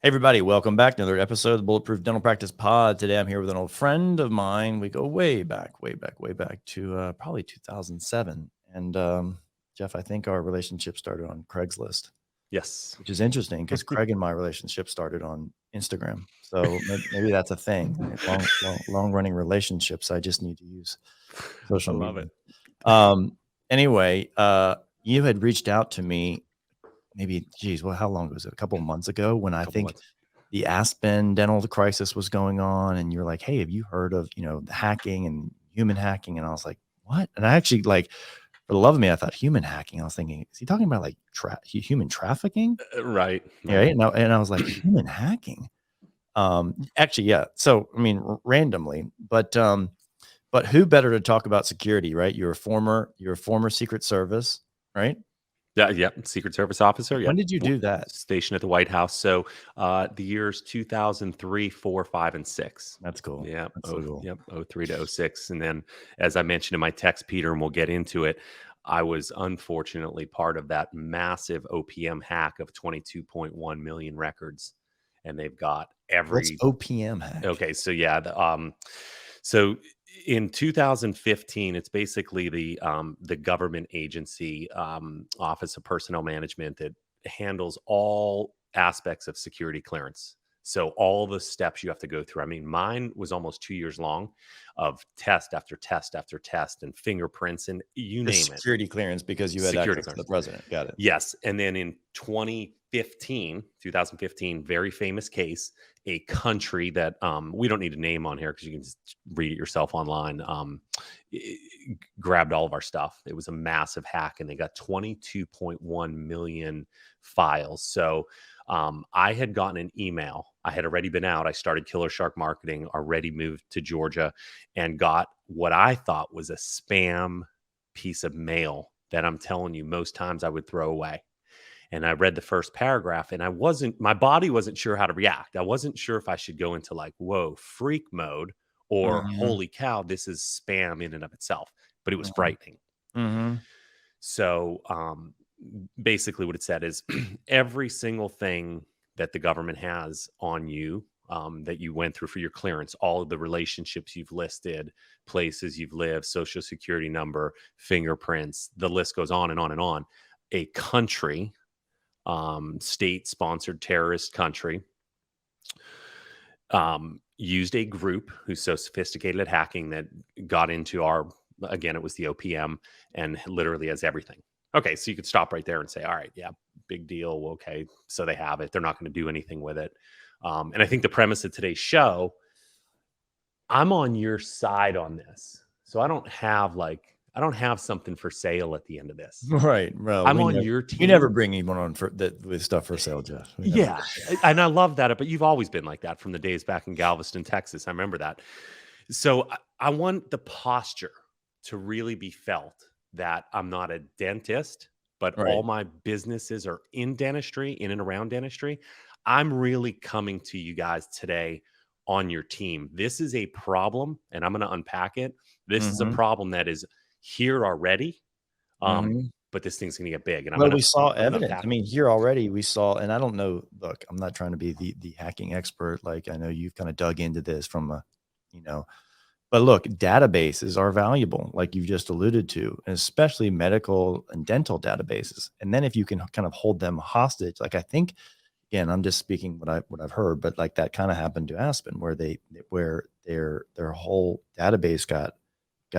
Hey everybody, welcome back to another episode of the Bulletproof Dental Practice Pod. Today I'm here with an old friend of mine. We go way back to probably 2007. And Jeff, I think our relationship started on Craigslist, Yes. which is interesting because Craig and my relationship started on Instagram. So maybe that's a thing. Long running relationships. I just need to use social I love media. it. Anyway, you had reached out to me maybe, how long was it? A couple of months ago when I Couple think months. the Aspen dental crisis was going on, and you're like, "Hey, have you heard of, the hacking and human hacking?" And I was like, "What?" And I actually, like, for the love of me, I thought human hacking. I was thinking, is he talking about like human trafficking? Right. Right. And I was like, human hacking. Actually, yeah. So, I mean, randomly, but who better to talk about security, right? You're a former Secret Service, right? Yeah. Yep. Secret Service officer. When Yep. did you do that? Stationed at the White House. So the years 2003, 4, 5, and 6. That's cool. Yeah. That's so cool. Yep. 03 to 06. And then, as I mentioned in my text, Peter, and we'll get into it, I was unfortunately part of that massive OPM hack of 22.1 million records. And they've got What's every OPM hack? Okay, so yeah, so in 2015, it's basically the government agency, Office of Personnel Management, that handles all aspects of security clearance. So all the steps you have to go through. I mean, mine was almost 2 years long, of test after test after test, and fingerprints, and you The name it. security clearance because you had Security access to the clearance. president. Got it. Yes, and then in 2015, very famous case, a country that we don't need to name on here because you can just read it yourself online. Grabbed all of our stuff. It was a massive hack, and they got 22.1 million files. So I had gotten an email. I had already been out. I started Killer Shark Marketing, already moved to Georgia, and got what I thought was a spam piece of mail that, I'm telling you, most times I would throw away. And I read the first paragraph, and my body wasn't sure how to react. I wasn't sure if I should go into like, whoa, freak mode, or Mhm, holy cow, this is spam in and of itself. But it was mhm, frightening. mhm. So basically, what it said is every single thing that the government has on you, that you went through for your clearance, all of the relationships you've listed, places you've lived, social security number, fingerprints, the list goes on and on and on. A country, state sponsored terrorist country, used a group who's so sophisticated at hacking that got into our, again, it was the OPM, and literally has everything. Okay, so you could stop right there and say, all right, yeah, big deal. Well, okay, so they have it. They're not going to do anything with it. And I think the premise of today's show, I'm on your side on this. So I don't have something for sale at the end of this. Right. Well, I'm on your we never team. bring anyone on for that with stuff for sale, Jeff. We never Yeah, and I love that, but you've always been like that from the days back in Galveston, Texas. I remember that. So I want the posture to really be felt, that I'm not a dentist, but all Right. my businesses are in dentistry, in and around dentistry. I'm really coming to you guys today on your team. This is a problem, and I'm going to unpack it. This is a Mhm, problem that is here already, mhm. but this thing's going to get big, and Well, we saw I'm going to evidence. I tackle mean, it. here already we saw, and I don't know, look, I'm not trying to be the hacking expert. Like, I know you've kind of dug into this from a, you know, but look, databases are valuable, like you've just alluded to, and especially medical and dental databases. And then if you can kind of hold them hostage, like I think, again, I'm just speaking what I've heard, but like that kind of happened to Aspen, where their whole database got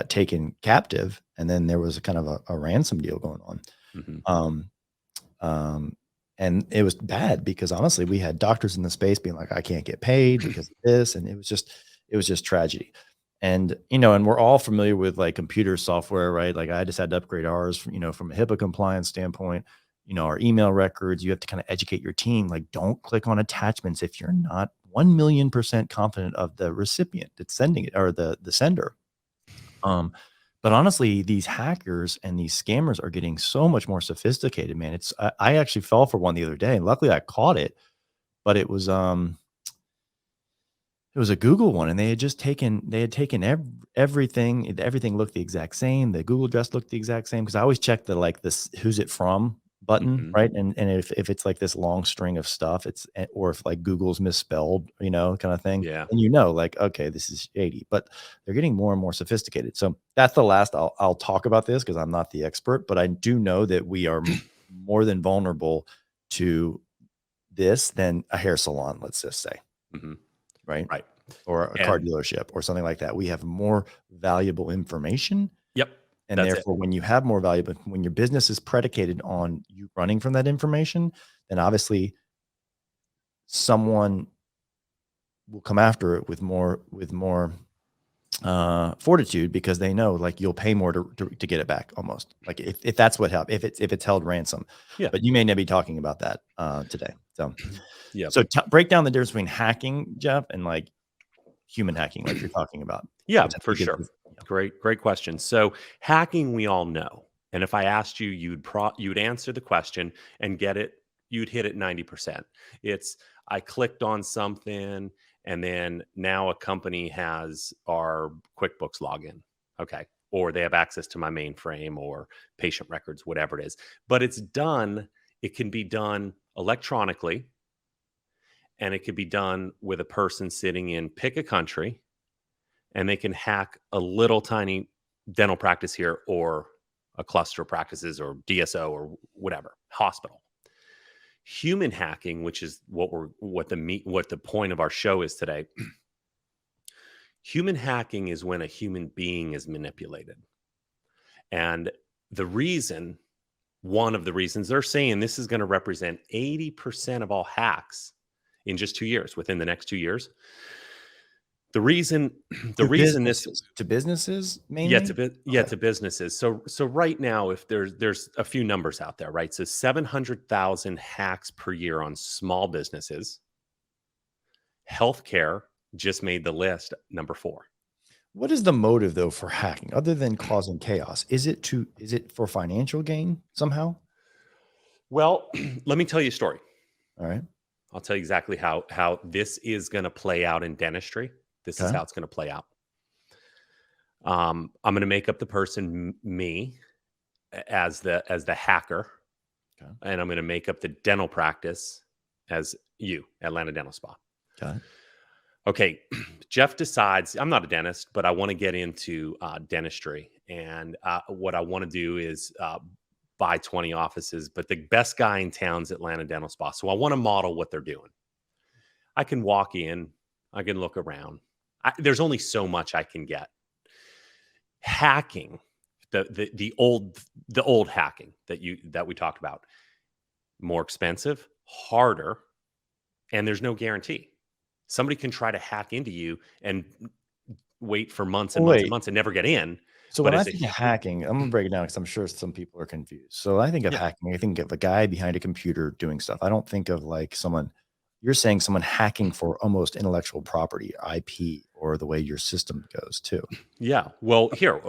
taken captive, and then there was a kind of a ransom deal going on. Mhm. Um, um, and it was bad because honestly, we had doctors in the space being like, I can't get paid because of this. And it was just tragedy. And, and we're all familiar with like computer software, right? Like I just had to upgrade ours from, from a HIPAA compliance standpoint, our email records. You have to kind of educate your team. Like, don't click on attachments if you're not 1,000,000% confident of the recipient that's sending it, or the sender. Um, but honestly, these hackers and these scammers are getting so much more sophisticated, man. I actually fell for one the other day, and luckily I caught it, but it was a Google one, and they had taken everything. Everything looked the exact same. The Google address looked the exact same because I always check the like this who's it from. button, Mhm. right? And if it's like this long string of stuff, or if like Google's misspelled, kind of thing, Yeah. and like, okay, this is shady. But they're getting more and more sophisticated. So that's the last I'll talk about this because I'm not the expert, but I do know that we are more than vulnerable to this than a hair salon, let's just say, Mhm. right? Right. Or a car And dealership or something like that. We have more valuable information. yep, And that's it. therefore, when you have more valuable, when your business is predicated on you running from that information, then obviously someone will come after it with more fortitude because they know like you'll pay more to get it back almost like if that's what happened, if it's held ransom. Yeah. But you may not be talking about that today. So Yep. so break down the difference between hacking, Jeff, and like human hacking, like you're talking about, Yeah, which I for think sure. is Great question. So hacking, we all know. And if I asked you, you'd answer the question and get it, you'd hit it 90%. It's I clicked on something and then now a company has our QuickBooks login. Okay. Or they have access to my mainframe or patient records, whatever it is. But it can be done electronically, and it could be done with a person sitting in pick a country, and they can hack a little tiny dental practice here or a cluster of practices or DSO or whatever hospital. Human hacking, which is what the point of our show is today. Human hacking is when a human being is manipulated. And the reason, one of the reasons they're saying this is going to represent 80% of all hacks in just 2 years, within the next 2 years. The reason, the reason this to businesses Yeah, mainly. yeah, Okay. to businesses. So right now, if there's a few numbers out there, right? So 700,000 hacks per year on small businesses. Healthcare just made the list, number 4. What is the motive though for hacking other than causing chaos? Is it for financial gain somehow? Well, let me tell you a story. All right. I'll tell you exactly how this is going to play out in dentistry. This is Okay. how it's going to play out. I'm going to make up the person me as the hacker, Okay. and I'm going to make up the dental practice as you, Atlanta Dental Spa. Got it. Okay, Jeff decides I'm not a dentist, but I want to get into dentistry, and what I want to do is buy 20 offices. But the best guy in town's Atlanta Dental Spa, so I want to model what they're doing. I can walk in, I can look around. There's only so much I can get. Hacking, the old hacking that we talked about, more expensive, harder, and there's no guarantee. Somebody can try to hack into you and wait for months and Well, months and wait. months and never get in. So But when I it's a think of hacking, I'm gonna break it down because I'm sure some people are confused. So I think of yeah, hacking, I think of a guy behind a computer doing stuff. I don't think of like someone. You're saying someone hacking for almost intellectual property, IP, or the way your system goes too. yeah. Well, here,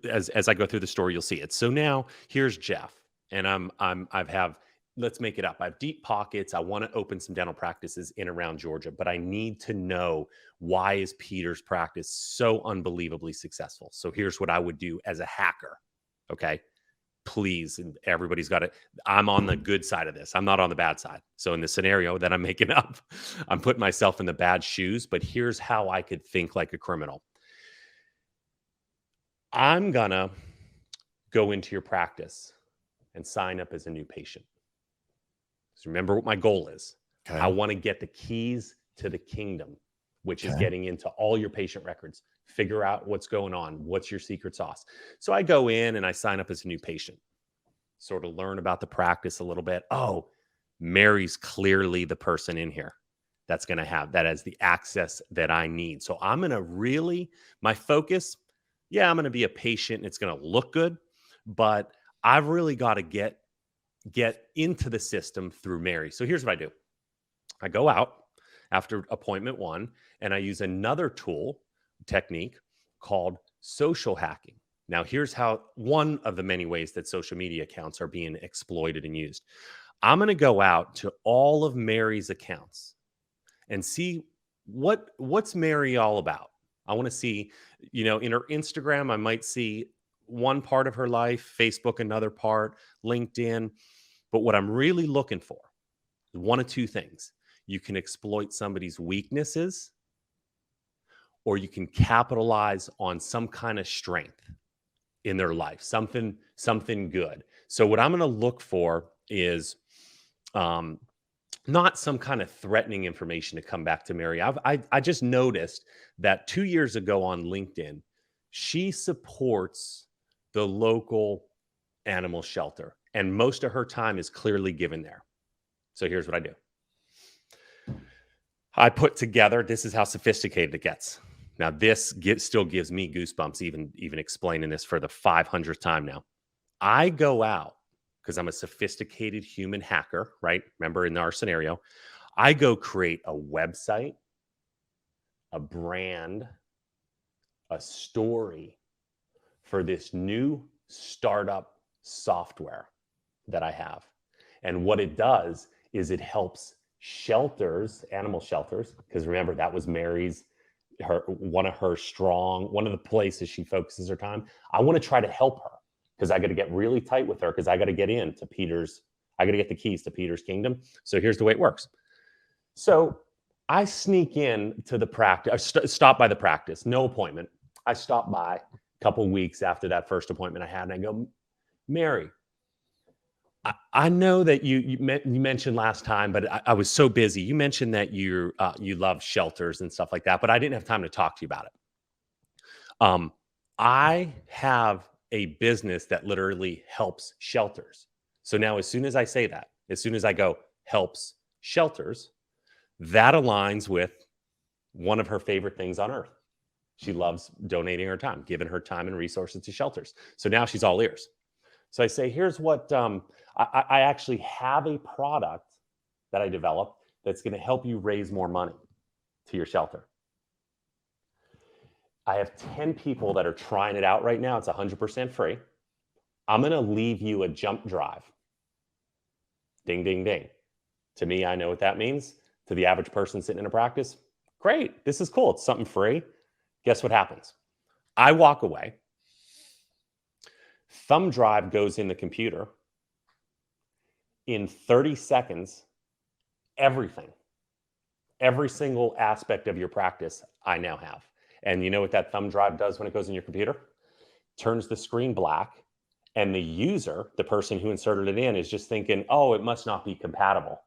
as I go through the story, you'll see it. So now here's Jeff, and I've have let's make it up. I have deep pockets. I want to open some dental practices in around Georgia, but I need to know, why is Peter's practice so unbelievably successful? So here's what I would do as a hacker. Okay. Please, and everybody's got it. I'm on the good side of this. I'm not on the bad side. So in the scenario that I'm making up, I'm putting myself in the bad shoes, but here's how I could think like a criminal. I'm gonna go into your practice and sign up as a new patient. So remember what my goal is. I Okay. want to get the keys to the kingdom, which is Okay. getting into all your patient records, figure out what's going on, what's your secret sauce. So I go in and I sign up as a new patient, sort of learn about the practice a little bit. Oh, Mary's clearly the person in here that's going to have that as the access that I need. So I'm going to really, my focus, yeah, I'm going to be a patient. It's going to look good, but I've really got to get into the system through Mary. So here's what I do. I go out after appointment 1 and I use another technique called social hacking. Now, here's how one of the many ways that social media accounts are being exploited and used. I'm going to go out to all of Mary's accounts and see what's Mary all about. I want to see, in her Instagram, I might see one part of her life, Facebook another part, LinkedIn. But what I'm really looking for is one of two things. You can exploit somebody's weaknesses, or you can capitalize on some kind of strength in their life, something good. So what I'm going to look for is um, not some kind of threatening information to come back to Mary. I just noticed that 2 years ago on LinkedIn, she supports the local animal shelter, and most of her time is clearly given there. So here's what I do. I put together, this is how sophisticated it gets. Now, still gives me goosebumps, even explaining this for the 500th time now. I go out because I'm a sophisticated human hacker, right? Remember in our scenario, I go create a website, a brand, a story for this new startup software that I have. And what it does is it helps shelters, animal shelters, because remember that was Mary's one of the places she focuses her time. I want to try to help her because I got to get really tight with her because I got to get I got to get the keys to Peter's kingdom. So here's the way it works. So I sneak in to the practice, stop by the practice, no appointment. I stop by a couple weeks after that first appointment I had, and I go, Mary, I know that you mentioned last time, but I was so busy. You mentioned that you love shelters and stuff like that, but I didn't have time to talk to you about it. I have a business that literally helps shelters. So now, as soon as I say that, as soon as I go helps shelters, that aligns with one of her favorite things on earth. She loves donating her time, giving her time and resources to shelters. So now she's all ears. So I say, here's what I actually have a product that I developed that's going to help you raise more money to your shelter. I have 10 people that are trying it out right now. It's 100% free. I'm going to leave you a jump drive. Ding, ding, ding. To me, I know what that means. To the average person sitting in a practice, great. This is cool. It's something free. Guess what happens? I walk away. Thumb drive goes in the computer. In 30 seconds, everything, every single aspect of your practice, I now have. And you know what that thumb drive does when it goes in your computer? Turns the screen black. And the user, the person who inserted it in, is just thinking, oh, it must not be compatible.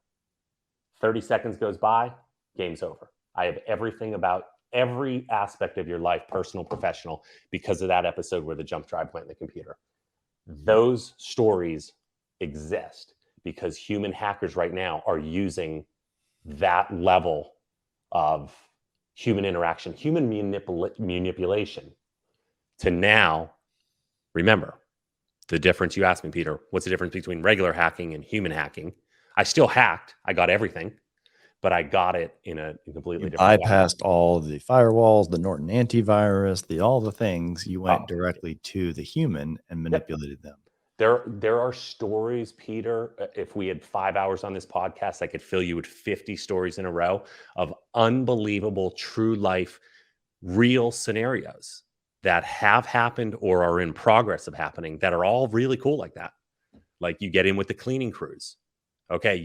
30 seconds goes by, game's over. I have everything about every aspect of your life, personal, professional, because of that episode where the jump drive went in the computer. Those stories exist because human hackers right now are using that level of human interaction, human manipulation to now, remember, the difference you asked me, Peter, what's the difference between regular hacking and human hacking? I still hacked. I got everything, but I got it in a completely different way. Bypassed all the firewalls, the Norton antivirus, all the things. You went directly to the human and manipulated them. There are stories, Peter. If we had 5 hours on this podcast, I could fill you with 50 stories in a row of unbelievable, true life, real scenarios that have happened or are in progress of happening that are all really cool like that. Like you get in with the cleaning crews. Okay,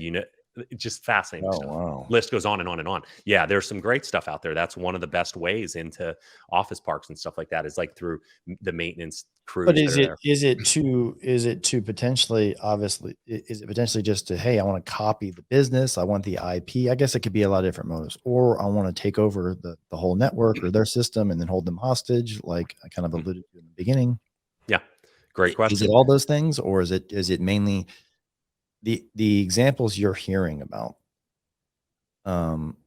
just fascinating stuff. Wow. List goes on and on and on. Yeah, there's some great stuff out there. That's one of the best ways into office parks and stuff like that is like through the maintenance crews. But is it to potentially, obviously, is it potentially just to, hey, I want to copy the business, I want the IP? I guess it could be a lot of different motives, or I want to take over the whole network or their system and then hold them hostage, like I kind of alluded to in the beginning. Yeah, great question. Is it all those things, or is it mainly the examples you're hearing about?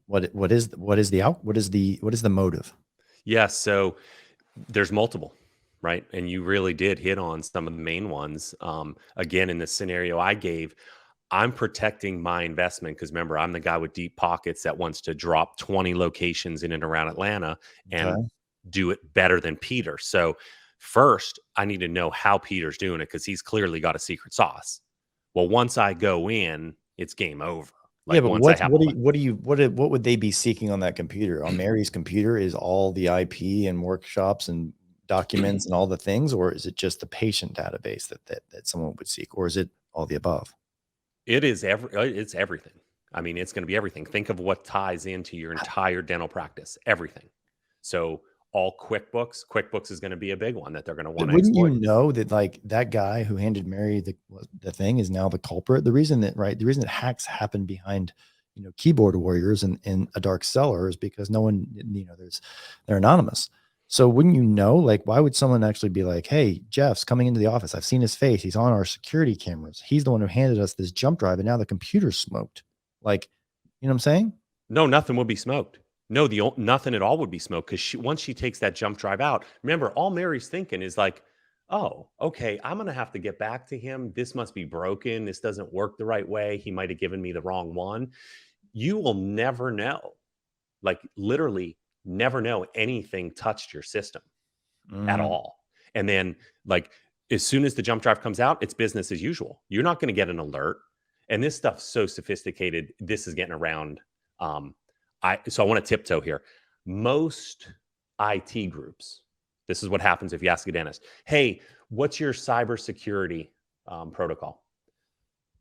What is the motive? Yeah, so there's multiple, right? And you really did hit on some of the main ones. Again, in the scenario I gave, I'm protecting my investment because remember, I'm the guy with deep pockets that wants to drop 20 locations in and around Atlanta and do it better than Peter. So first, I need to know how Peter's doing it because he's clearly got a secret sauce. Well, once I go in, it's game over. Like, yeah, but what would they be seeking on that computer? On Mary's computer is all the IP and workshops and documents and all the things, or is it just the patient database that someone would seek, or is it all the above? It's everything. I mean, it's going to be everything. Think of what ties into your entire dental practice, everything. So all QuickBooks is going to be a big one that they're going to But want to wouldn't you exploit. know that like that guy who handed Mary the thing is now the culprit? The reason that hacks happen behind, keyboard warriors in a dark cellar is because no one, they're anonymous. So wouldn't you know, like, why would someone actually be like, hey, Jeff's coming into the office. I've seen his face. He's on our security cameras. He's the one who handed us this jump drive and now the computer's smoked. Like, you know what I'm saying? No, nothing would be smoked. No, nothing at all would be smoked because once she takes that jump drive out, remember, all Mary's thinking is like, oh, okay, I'm going to have to get back to him. This must be broken. This doesn't work the right way. He might have given me the wrong one. You will never know, like literally never know anything touched your system at Mm, all. And then, like, as soon as the jump drive comes out, it's business as usual. You're not going to get an alert. And this stuff's so sophisticated. This is getting around. Um, so I want to tiptoe here. Most IT groups, this is what happens if you ask a dentist, hey, what's your cybersecurity protocol?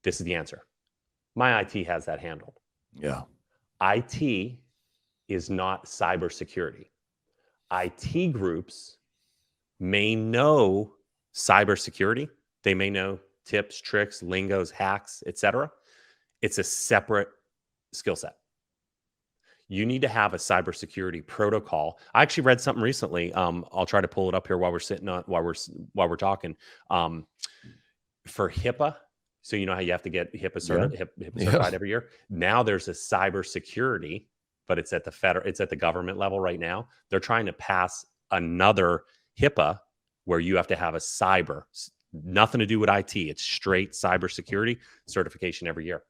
This is the answer. My IT has that handled. yeah. IT is not cybersecurity. IT groups may know cybersecurity. They may know tips, tricks, lingos, hacks, etc. It's a separate skill set. You need to have a cybersecurity protocol. I actually read something recently. I'll try to pull it up here while we're sitting on while we're talking. For HIPAA, so you know how you have to get Yeah. HIPAA Yeah. certified every year. Now there's a cybersecurity, but it's at the government level right now. They're trying to pass another HIPAA where you have to have a nothing to do with IT. It's straight cybersecurity certification every year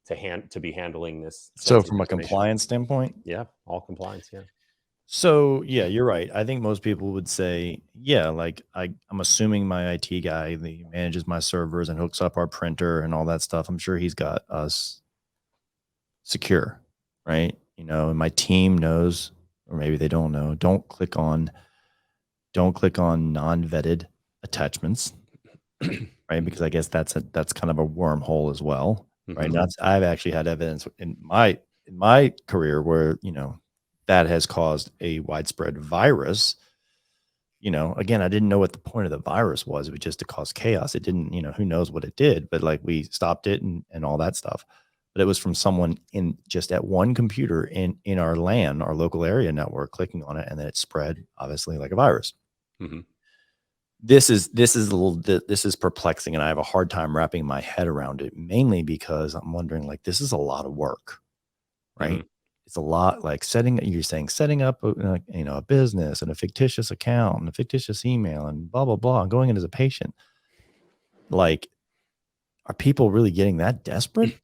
to be handling this So sensitive from a information. compliance standpoint, Yeah, all compliance. Yeah. so yeah, you're right. I think most people would say, yeah, like I'm assuming my IT guy, he manages my servers and hooks up our printer and all that stuff. I'm sure he's got us secure, right? And my team knows, or maybe they don't know. Don't click on non-vetted attachments, right? Because I guess that's kind of a wormhole as well, right? Mhm. Not I've actually had evidence in my career where that has caused a widespread virus. Again, I didn't know what the point of the virus was. It was just to cause chaos. It didn't, who knows what it did, but like we stopped it and all that stuff. But it was from someone in just at one computer in our LAN, our local area network, clicking on it, and then it spread obviously like a virus. Mhm. This is perplexing, and I have a hard time wrapping my head around it, mainly because I'm wondering, like, this is a lot of work, right? Mhm. It's a lot like setting up a business and a fictitious account and a fictitious email and blah blah blah and going in as a patient. Like, are people really getting that desperate?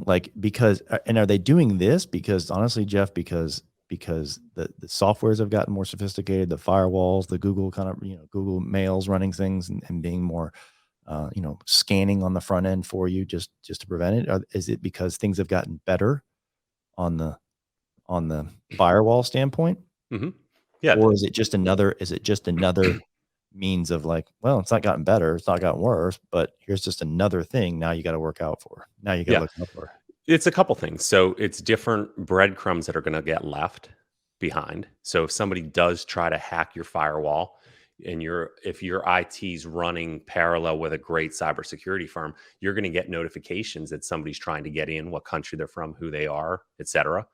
Like, because and are they doing this because honestly, Jeff, because the softwares have gotten more sophisticated, the firewalls, the Google kind of, Google Mails running things and being more, scanning on the front end for you just to prevent it? Or is it because things have gotten better on the firewall standpoint? Mhm. Yeah. Or is it just another means of like, well, it's not gotten better, it's not gotten worse, but here's just another thing now you got to work out for. Now you got to Yeah. look out for. It's a couple things. So it's different breadcrumbs that are going to get left behind. So if somebody does try to hack your firewall and if your IT's running parallel with a great cybersecurity firm, you're going to get notifications that somebody's trying to get in, what country they're from, who they are, etc.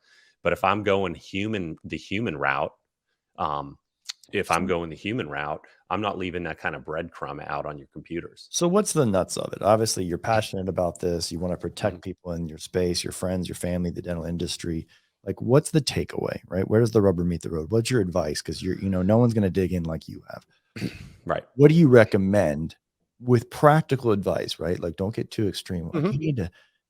But the human route, um, if I'm going the human route, I'm not leaving that kind of breadcrumb out on your computers. So what's the nuts of it? Obviously, you're passionate about this. You want to Mhm. protect people in your space, your friends, your family, the dental industry. Like, what's the takeaway, right? Where does the rubber meet the road? What's your advice? Because no one's going to dig in like you have. Right. What do you recommend with practical advice, right? Like, don't get too extreme. Like, Mhm. you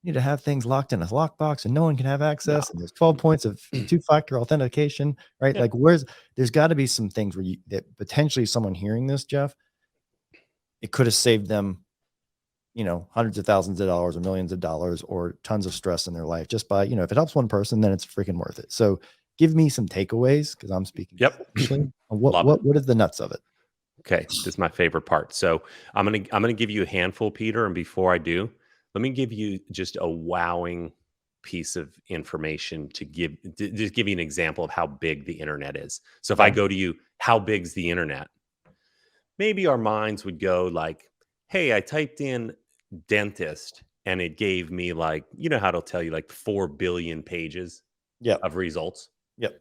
need to have things locked in a lockbox and no one can have No. access. And there's 12 points of two-factor authentication, right? Yeah. Like, there's got to be some things where that potentially someone hearing this, Jeff, it could have saved them hundreds of thousands of dollars or millions of dollars or tons of stress in their life just by, if it helps one person, then it's freaking worth it. So give me some takeaways because I'm speaking Yep. selfishly. What Love it. what what is the nuts of it? Okay, this is my favorite part. So I'm gonna give you a handful, Peter, and before I do, let me give you just a wowing piece of information to just give you an example of how big the internet is. So if I Okay. go to you, how big's the internet? Maybe our minds would go like, hey, I typed in dentist and it gave me like, you know how it'll tell you like 4 billion pages Yep. of results. Yep.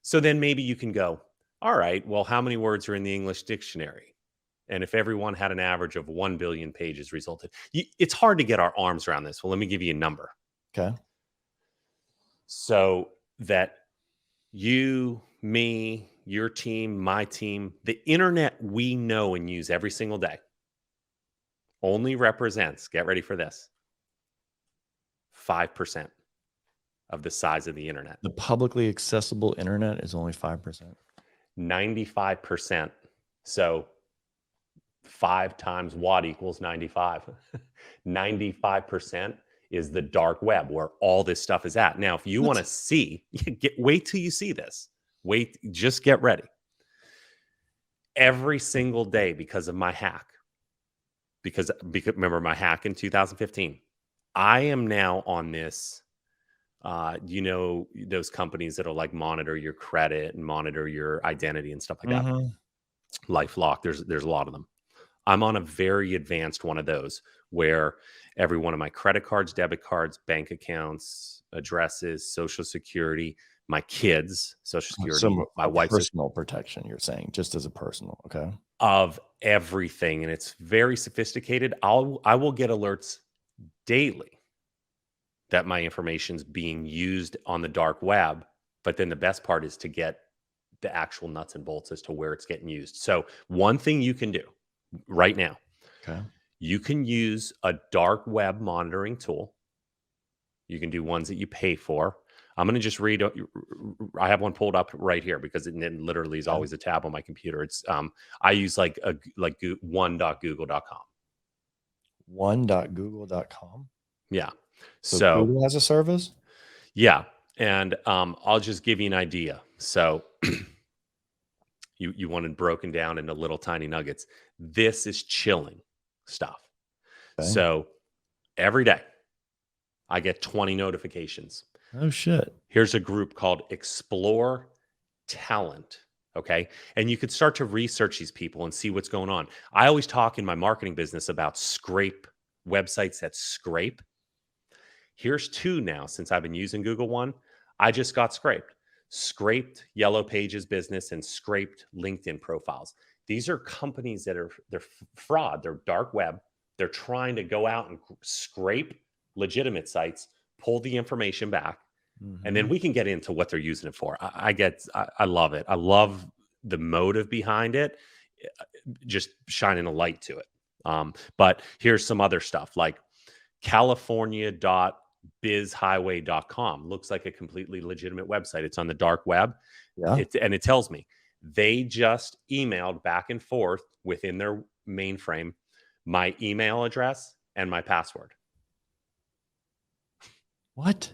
So then maybe you can go, all right, well, how many words are in the English dictionary? And if everyone had an average of 1 billion pages resulted, it's hard to get our arms around this. Well, let me give you a number. Okay. So that you, me, your team, my team, the internet we know and use every single day only represents, get ready for this, 5% of the size of the internet. The publicly accessible internet is only 5%. 95%. So 5 times what equals 95. 95% is the dark web where all this stuff is at. Now, if you want to see, wait till you see this. Wait, just get ready. Every single day because of my hack, because remember my hack in 2015, I am now on this. You know, those companies that'll like monitor your credit and monitor your identity and stuff like that. Mm-hmm. LifeLock, there's a lot of them. I'm on a very advanced one of those where every one of my credit cards, debit cards, bank accounts, addresses, social security, my kids, social security, Some my wife's personal protection, you're saying, just as a personal. Okay. of everything. And it's very sophisticated. I will get alerts daily that my information's being used on the dark web. But then the best part is to get the actual nuts and bolts as to where it's getting used. So one thing you can do right now, Okay. you can use a dark web monitoring tool. You can do ones that you pay for. I'm going to just read. I have one pulled up right here because it literally is Okay. always a tab on my computer. It's I use like one.google.com. One.google.com. Yeah. So So Google has a service? yeah, and I'll just give you an idea. So you wanted broken down into little tiny nuggets. This is chilling stuff. Okay. So every day I get 20 notifications. Oh, shit. Here's a group called Explore Talent. Okay. And you could start to research these people and see what's going on. I always talk in my marketing business about scrape websites that scrape. Here's 2 now since I've been using Google One. I just got scraped Yellow Pages business and scraped LinkedIn profiles. These are companies that they're fraud, they're dark web. They're trying to go out and scrape legitimate sites, pull the information back, and then we can get into what they're using it for. I love it. I love the motive behind it, just shining a light to it. But here's some other stuff like california.bizhighway.com looks like a completely legitimate website. It's on the dark web. Yeah. And it tells me they just emailed back and forth within their mainframe my email address and my password. What?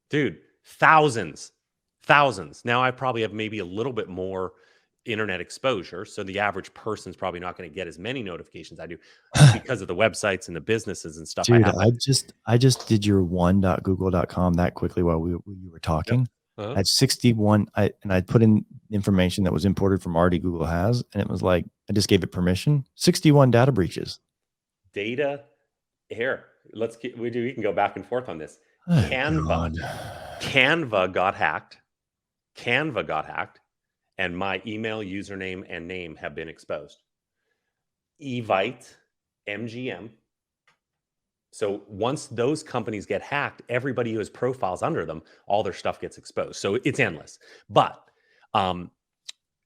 Dude, thousands. Now I probably have maybe a little bit more internet exposure. So the average person's probably not going to get as many notifications I do because of the websites and the businesses and stuff Dude, I have. I just did your one.google.com that quickly while you were talking. Yep. Uh-huh. I had 61. I put in information that was imported from already Google has, and it was like I just gave it permission. 61 data breaches. Data here. We can go back and forth on this. Oh, Canva got hacked. And my email, username, and name have been exposed. Evite, MGM. So once those companies get hacked, everybody who has profiles under them, all their stuff gets exposed. So it's endless. But how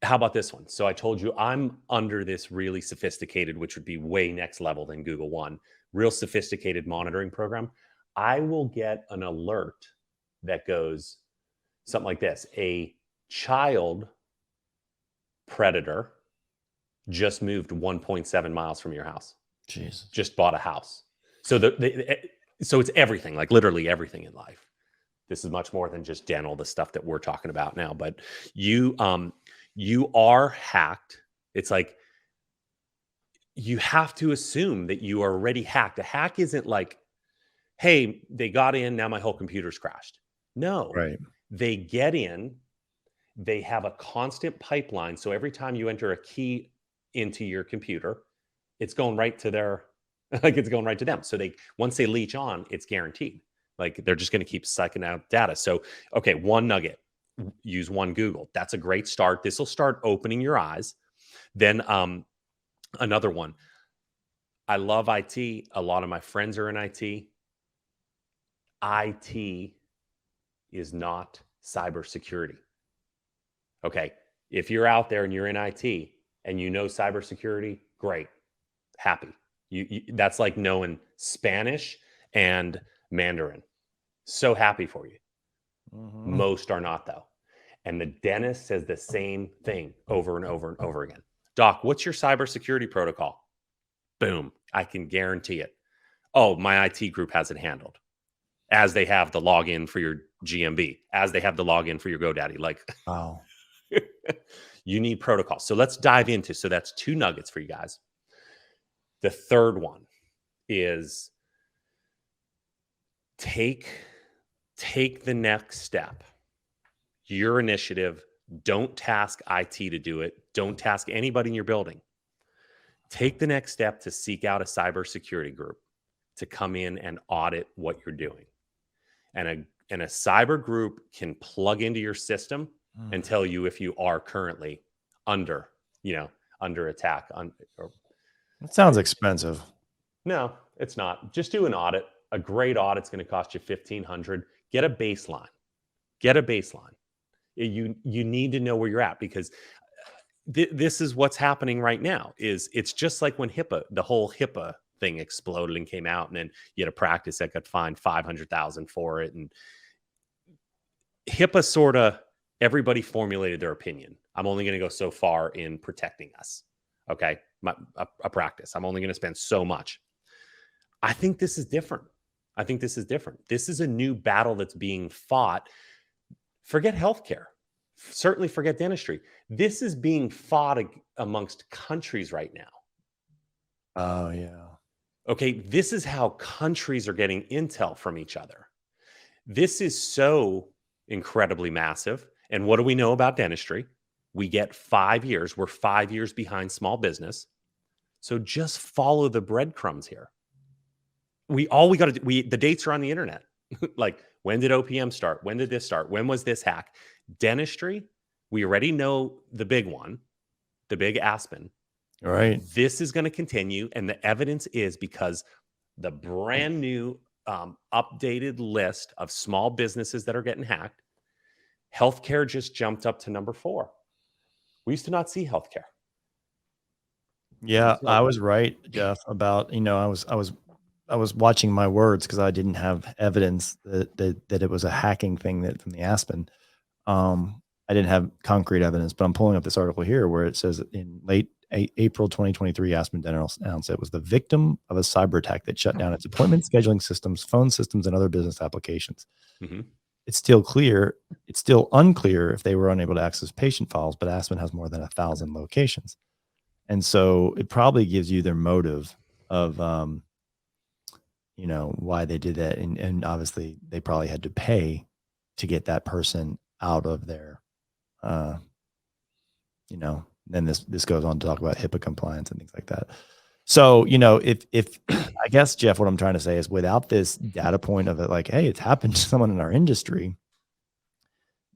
about this one? So I told you I'm under this really sophisticated, which would be way next level than Google One, real sophisticated monitoring program. I will get an alert that goes something like this: a child predator just moved 1.7 miles from your house. Jesus. Just bought a house. So so it's everything, like literally everything in life. This is much more than just dental, the stuff that we're talking about now. But you are hacked. It's like, you have to assume that you are already hacked. A hack isn't like, hey, they got in, now my whole computer's crashed. No, Right. they get in, they have a constant pipeline. So every time you enter a key into your computer, it's going right to their, like it's going right to them. So they, once they leech on, it's guaranteed. Like they're just going to keep sucking out data. So, okay, one nugget, use one Google. That's a great start. This will start opening your eyes. Then another one, I love IT. A lot of my friends are in IT. IT is not cybersecurity. Okay. If you're out there and you're in IT and you know cybersecurity, great. Happy. That's like knowing Spanish and Mandarin. So happy for you. Mhm. Most are not, though. And the dentist says the same thing over and over and over again. Doc, what's your cybersecurity protocol? Boom. I can guarantee it. Oh, my IT group has it handled, as they have the login for your GMB, as they have the login for your GoDaddy. Like, Wow. you need protocol. So let's dive into. So that's two nuggets for you guys. The third one is take the next step. Your initiative. Don't task IT to do it. Don't task anybody in your building. Take the next step to seek out a cybersecurity group to come in and audit what you're doing. And a cyber group can plug into your system and tell you if you are currently under, under attack. That sounds expensive. No, it's not. Just do an audit. A great audit's going to cost you $1,500. Get a baseline. You need to know where you're at, because this is what's happening right now. It's just like when the whole HIPAA thing exploded and came out, and then you had a practice that got fined $500,000 for it. And HIPAA sort of, everybody formulated their opinion. I'm only going to go so far in protecting us. Okay. A practice. I'm only going to spend so much. I think this is different. This is a new battle that's being fought. Forget healthcare. Certainly forget dentistry. This is being fought amongst countries right now. Oh, yeah. Okay. This is how countries are getting intel from each other. This is so incredibly massive. And what do we know about dentistry? We get 5 years. We're 5 years behind small business. So just follow the breadcrumbs here. We got to do, the dates are on the internet. Like, when did OPM start? When did this start? When was this hack? Dentistry, we already know the big one, the big Aspen. Right. This is going to continue. And the evidence is because the brand new updated list of small businesses that are getting hacked, healthcare just jumped up to number 4. We used to not see healthcare. Yeah, I was right, Jeff, about, I was watching my words because I didn't have evidence that it was a hacking thing that from the Aspen. I didn't have concrete evidence, but I'm pulling up this article here where it says in late April 2023, Aspen Dental announced it was the victim of a cyber attack that shut down its appointment scheduling systems, phone systems, and other business applications. Mm-hmm. It's still unclear if they were unable to access patient files, but Aspen has more than 1,000 locations. And so it probably gives you their motive of, why they did that. And obviously they probably had to pay to get that person out of there. Then this goes on to talk about HIPAA compliance and things like that. So, if I guess, Jeff, what I'm trying to say is without this data point of it, like, hey, it's happened to someone in our industry,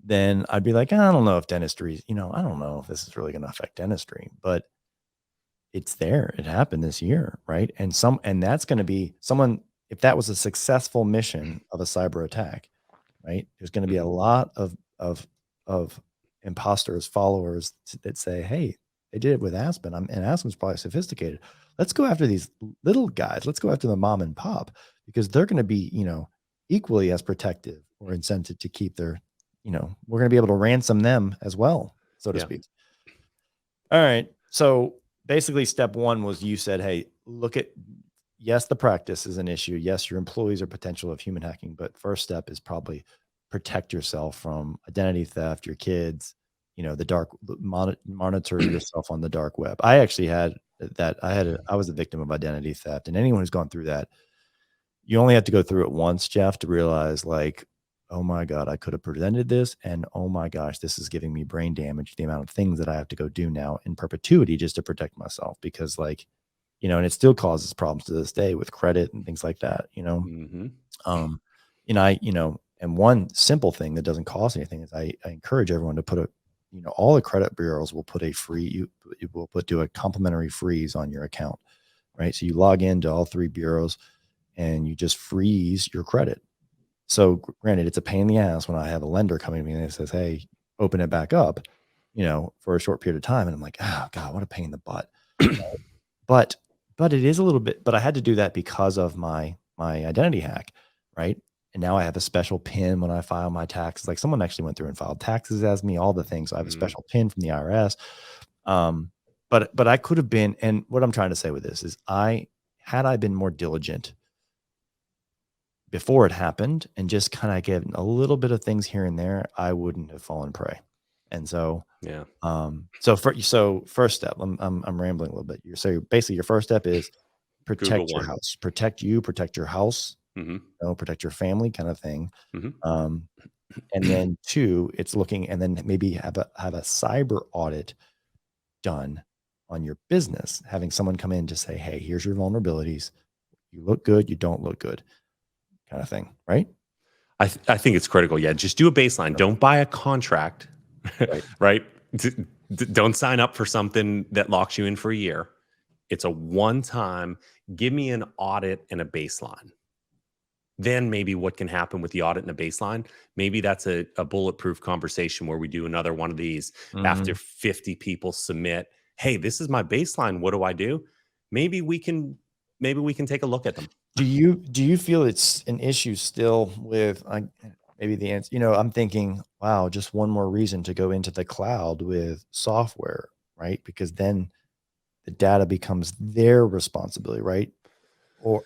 then I'd be like, I don't know if dentistry, I don't know if this is really going to affect dentistry, but it's there. It happened this year. Right. And that's going to be someone, if that was a successful mission of a cyber attack, right, there's going to be a lot of imposters, followers that say, hey, they did it with Aspen. And Aspen's probably sophisticated. Let's go after these little guys. Let's go after the mom and pop, because they're going to be, equally as protective or incented to keep their, we're going to be able to ransom them as well, so to speak. All right. So basically step one was, you said, hey, yes, the practice is an issue. Yes, your employees are potential of human hacking, but first step is probably protect yourself from identity theft, your kids, the monitor yourself on the dark web. I actually had that. I was a victim of identity theft, and anyone who's gone through that, you only have to go through it once, Jeff, to realize like, oh my God, I could have prevented this. And oh my gosh, this is giving me brain damage. The amount of things that I have to go do now in perpetuity just to protect myself, because like, and it still causes problems to this day with credit and things like that, Mm-hmm. um, and one simple thing that doesn't cost anything is I encourage everyone to put all the credit bureaus will put you will do a complimentary freeze on your account, right? So you log into all three bureaus and you just freeze your credit. So granted, it's a pain in the ass when I have a lender coming to me and it says, hey, open it back up, for a short period of time. And I'm like, oh God, what a pain in the butt. But it is a little bit, but I had to do that because of my identity hack, right? And now I have a special PIN when I file my taxes. Like someone actually went through and filed taxes as me, all the things. So I have a special PIN from the IRS. But I could have been, and what I'm trying to say with this is had I been more diligent before it happened and just kind of given a little bit of things here and there, I wouldn't have fallen prey. And so, Yeah. So first step, I'm rambling a little bit. So basically your first step is protect your house, protect you, protect your house, protect your family kind of thing. And then 2, it's looking, and then maybe have a cyber audit done on your business, having someone come in to say, hey, here's your vulnerabilities. You look good, you don't look good, kind of thing, right? I think it's critical. Yeah, just do a baseline. Don't buy a contract, right? Don't sign up for something that locks you in for a year. It's a one-time, give me an audit and a baseline. Then maybe what can happen with the audit and a baseline, maybe that's a bulletproof conversation where we do another one of these after 50 people submit, hey, this is my baseline. What do I do? Maybe we can take a look at them. Do you feel it's an issue still with maybe the answer? I'm thinking, wow, just one more reason to go into the cloud with software, right? Because then the data becomes their responsibility, right? Or,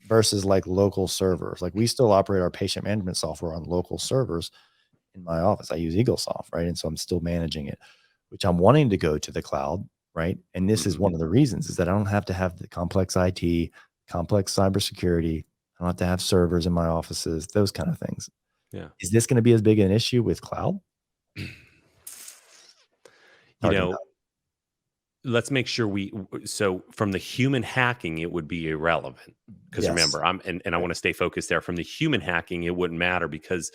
versus like local servers. Like we still operate our patient management software on local servers in my office. I use EagleSoft, right? And so I'm still managing it, which I'm wanting to go to the cloud, right? And this is one of the reasons is that I don't have to have the complex IT, complex cybersecurity. I don't have to have servers in my offices, those kind of things. Yeah. Is this going to be as big an issue with cloud? Let's make sure so from the human hacking, it would be irrelevant. Because remember, I want to stay focused there. From the human hacking, it wouldn't matter because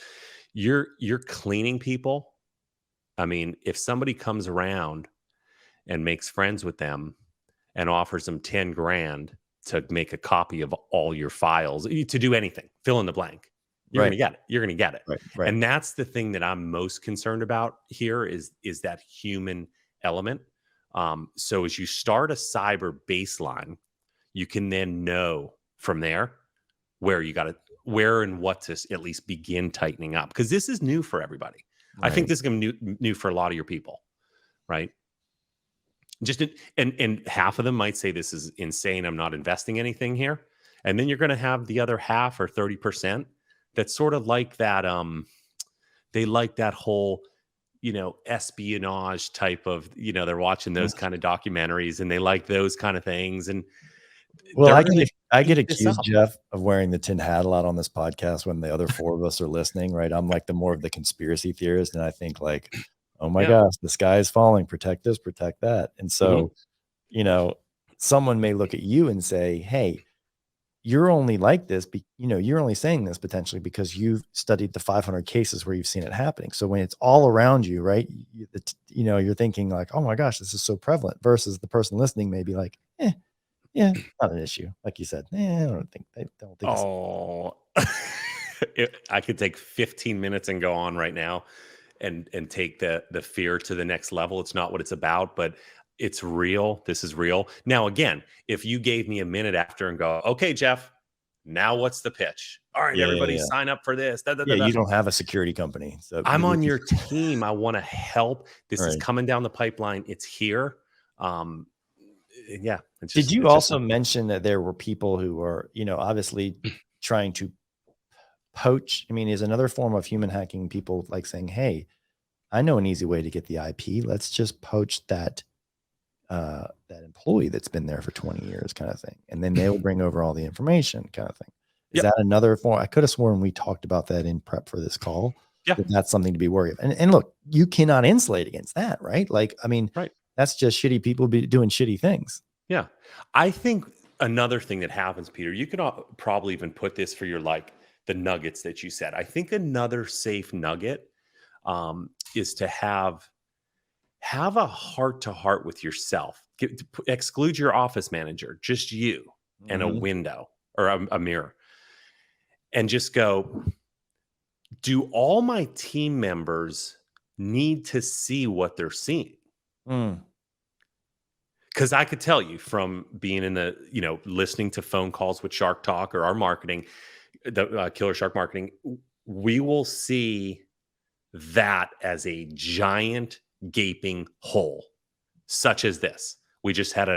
you're cleaning people. I mean, if somebody comes around and makes friends with them and offers them 10 grand to make a copy of all your files, to do anything, fill in the blank, you're going to get it. You're going to get it. Right. And that's the thing that I'm most concerned about here is that human element. So as you start a cyber baseline, you can then know from there where and what to at least begin tightening up, because this is new for everybody. Right. I think this is going to be new for a lot of your people, right? And half of them might say this is insane. I'm not investing anything here. And then you're going to have the other half or 30% that's sort of like that. They like that whole, espionage type of, they're watching those kind of documentaries and they like those kind of things. And well, I get accused, Jeff, of wearing the tin hat a lot on this podcast when the other 4 of us are listening, right? I'm like the more of the conspiracy theorist. And I think like, oh my gosh, the sky is falling, protect this, protect that. And so, someone may look at you and say, hey, you're only like this, you're only saying this potentially because you've studied the 500 cases where you've seen it happening. So when it's all around you, right, you're thinking like, oh my gosh, this is so prevalent, versus the person listening may be like, yeah, not an issue. Like you said, I don't think. Oh, I could take 15 minutes and go on right now and take the fear to the next level. It's not what it's about, but it's real. This is real. Now, again, if you gave me a minute after and go, okay, Jeff, now what's the pitch? All right, everybody sign up for this. You don't have a security company. So I'm on your team. I want to help. This is coming down the pipeline. It's here. Did you also mention that there were people who were, obviously trying to poach? I mean, is another form of human hacking people like saying, hey, I know an easy way to get the IP. Let's just poach that that employee that's been there for 20 years kind of thing. And then they'll bring over all the information kind of thing. Is Yep. that another form? I could have sworn we talked about that in prep for this call, Yeah. that that's something to be worried of. And look, you cannot insulate against that, right? Like, I mean, Right. that's just shitty people be doing shitty things. Yeah. I think another thing that happens, Peter, you could probably even put this for your like the nuggets that you said. I think another safe nugget is to have a heart to heart with yourself. Exclude your office manager, just you and a Mhm. window or a mirror, and just go, do all my team members need to see what they're seeing? Mm. Because I could tell you from being in the, listening to phone calls with Shark Talk or our marketing, the Killer Shark marketing, we will see that as a giant gaping hole, such as this. We just had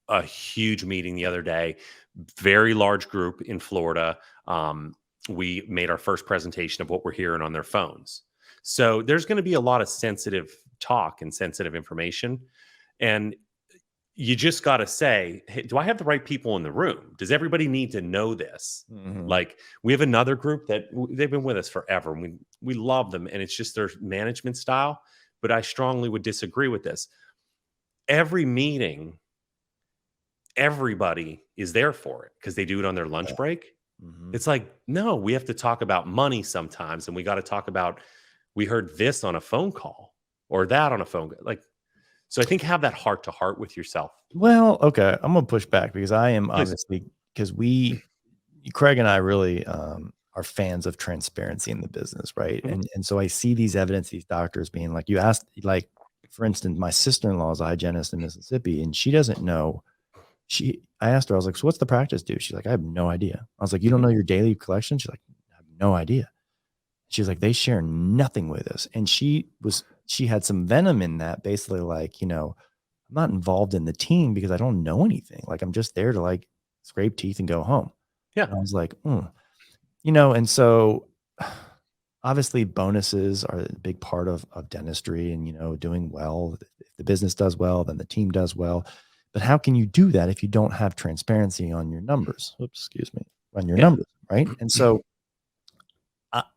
a huge meeting the other day, very large group in Florida. We made our first presentation of what we're hearing on their phones. So there's going to be a lot of sensitive talk and sensitive information. And you just got to say, hey, do I have the right people in the room? Does everybody need to know this? Mhm. Like, we have another group that they've been with us forever, and we love them, and it's just their management style. But I strongly would disagree with this. Every meeting, everybody is there for it because they do it on their lunch break. Mhm. It's like, no, we have to talk about money sometimes, and we got to talk about, we heard this on a phone call or that on a phone. Like, so I think have that heart to heart with yourself. Well, okay. I'm gonna push back because I am Please. obviously, because Craig and I really are fans of transparency in the business, right? Mhm. And so I see these evidence, these doctors being like, you asked, like, for instance, my sister-in-law is a hygienist in Mississippi, and she doesn't know. I asked her, I was like, so what's the practice do? She's like, I have no idea. I was like, you don't Mhm. know your daily collection? She's like, I have no idea. She's like, they share nothing with us. And she had some venom in that, basically, like, I'm not involved in the team because I don't know anything. Like, I'm just there to like scrape teeth and go home. Yeah. And I was like, and so obviously bonuses are a big part of dentistry and, doing well. If the business does well, then the team does well. But how can you do that if you don't have transparency on your numbers? Oops, excuse me, on your Yeah. numbers, right? And so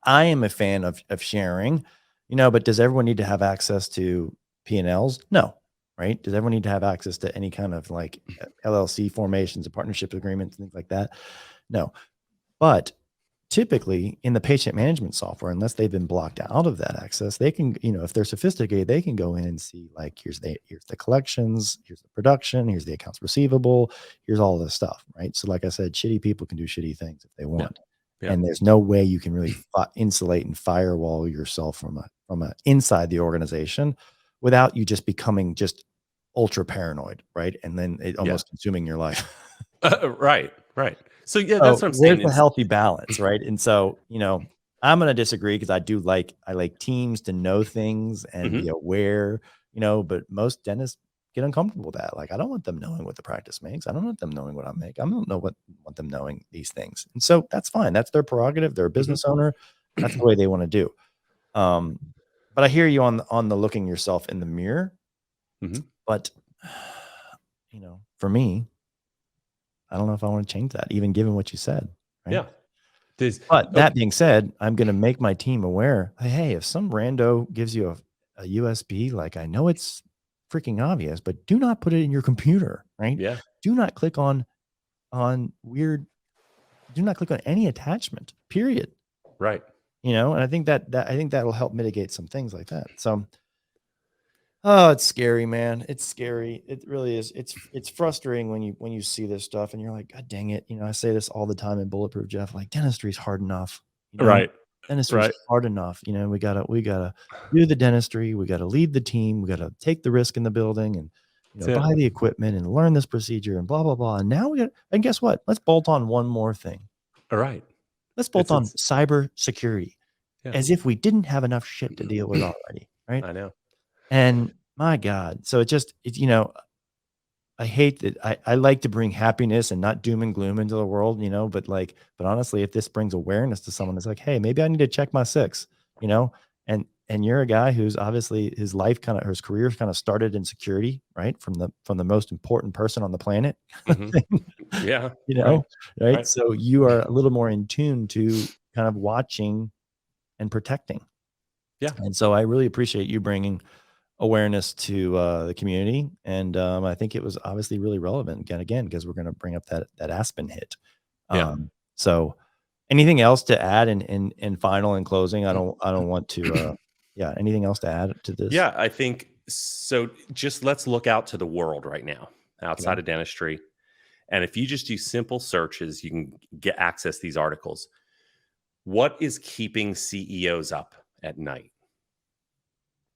I am a fan of sharing, but does everyone need to have access to P&Ls? No, right? Does everyone need to have access to any kind of like LLC formations and partnership agreements and things like that? No. But typically in the patient management software, unless they've been blocked out of that access, they can, if they're sophisticated, they can go in and see, like, here's the collections, here's the production, here's the accounts receivable, here's all this stuff, right? So like I said, shitty people can do shitty things if they Yeah. want. Yeah. And there's no way you can really insulate and firewall yourself from a inside the organization without you just becoming just ultra paranoid, right? And then it Yeah. almost consuming your life. Right. Right. So yeah, that's So what I'm where's saying. the Is healthy balance, right? And so, I'm going to disagree because I like teams to know things and Mhm. be aware, but most dentists get uncomfortable with that. Like, I don't want them knowing what the practice makes. I don't want them knowing what I make. I don't want them knowing these things. And so that's fine. That's their prerogative. They're a Mhm. business owner. That's the way they want to do. Um, but I hear you on the looking yourself in the mirror. Mhm. But for me, I don't know if I want to change that, even given what you said, right? Yeah. There's But that okay. being said, I'm gonna make my team aware, hey, if some rando gives you a USB, like, I know it's freaking obvious, but do not put it in your computer, right? Yeah. Do not click on weird do not click on any attachment, period. Right. And I think that I think that'll help mitigate some things like that. So, oh, it's scary, man. It's scary. It really is. It's frustrating when you see this stuff and you're like, God dang it. I say this all the time in Bulletproof, Jeff. Like, dentistry is hard enough. You know, Right. dentistry is Right. hard enough. We gotta do the dentistry. We gotta lead the team. We gotta take the risk in the building and That's buy it. the equipment and learn this procedure and blah blah blah. And now and guess what? Let's bolt on one more thing. All right. Let's bolt on It's cybersecurity, yeah. as if we didn't have enough shit to deal with already, right? I know. And my God, so I hate that. I like to bring happiness and not doom and gloom into the world, but honestly, if this brings awareness to someone, it's like, hey, maybe I need to check my six, you know, and and you're a guy who's obviously his career kind of started in security, right? From the most important person on the planet, Hmm. Yeah. you Right. know, right? Right. So you are a little more in tune to kind of watching and protecting. Yeah. And so I really appreciate you bringing awareness to the community. And I think it was obviously really relevant again, because we're going to bring up that Aspen hit. Yeah. So anything else to add in final and closing? I don't want to, yeah. Anything else to add to this? Yeah. I think so. Just let's look out to the world right now Okay. outside of dentistry. And if you just do simple searches, you can get access these articles. What is keeping CEOs up at night?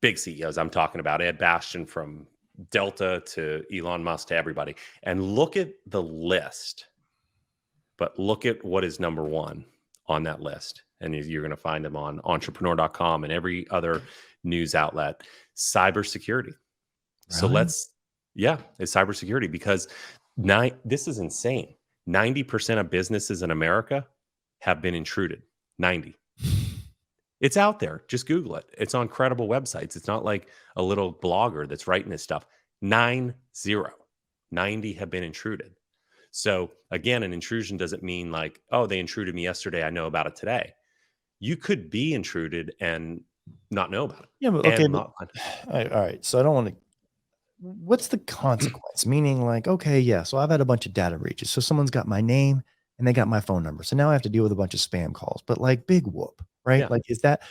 Big CEOs. I'm talking about Ed Bastian from Delta to Elon Musk to everybody. And look at the list, but look at what is number one on that list. And you're going to find them on entrepreneur.com and every other news outlet. Cybersecurity. So Really? it's cybersecurity because this is insane. 90% of businesses in America have been intruded. 90. It's out there. Just Google it. It's on credible websites. It's not like a little blogger that's writing this stuff. 90. 90 have been intruded. So again, an intrusion doesn't mean like, oh, they intruded me yesterday, I know about it today. You could be intruded and not know about it. Yeah, but okay, And but not all right. So I don't want to. What's the consequence? Meaning, like, okay, yeah. So I've had a bunch of data breaches. So someone's got my name and they got my phone number. So now I have to deal with a bunch of spam calls. But like, big whoop, right? yeah. Like, is that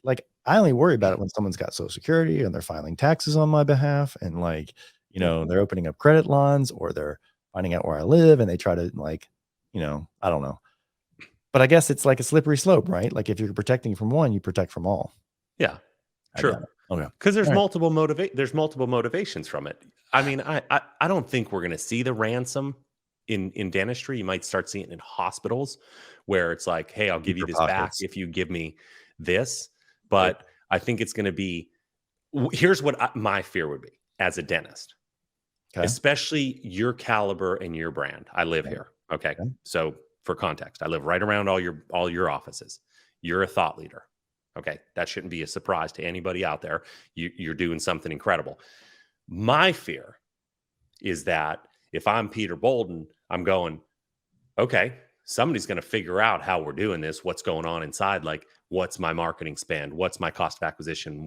like? I only worry about it when someone's got Social Security and they're filing taxes on my behalf, and like, Yeah. they're opening up credit lines or they're finding out where I live and they try to like, I don't know. But I guess it's like a slippery slope, right? Like if you're protecting from one, you protect from all. Yeah. I True. got it. Okay. Because All right. there's multiple motivations from it. I mean, I don't think we're going to see the ransom in dentistry. You might start seeing it in hospitals where it's like, hey, I'll give you Deeper this back pockets. if you give me this. Yep. But I think it's going to be here's what my fear would be as a dentist, Okay. especially your caliber and your brand. I live Okay. here. Okay. Okay. So for context, I live right around all your offices. You're a thought leader. Okay. That shouldn't be a surprise to anybody out there. You're doing something incredible. My fear is that if I'm Peter Boulden, I'm going, okay, somebody's going to figure out how we're doing this, what's going on inside, like what's my marketing spend, what's my cost of acquisition,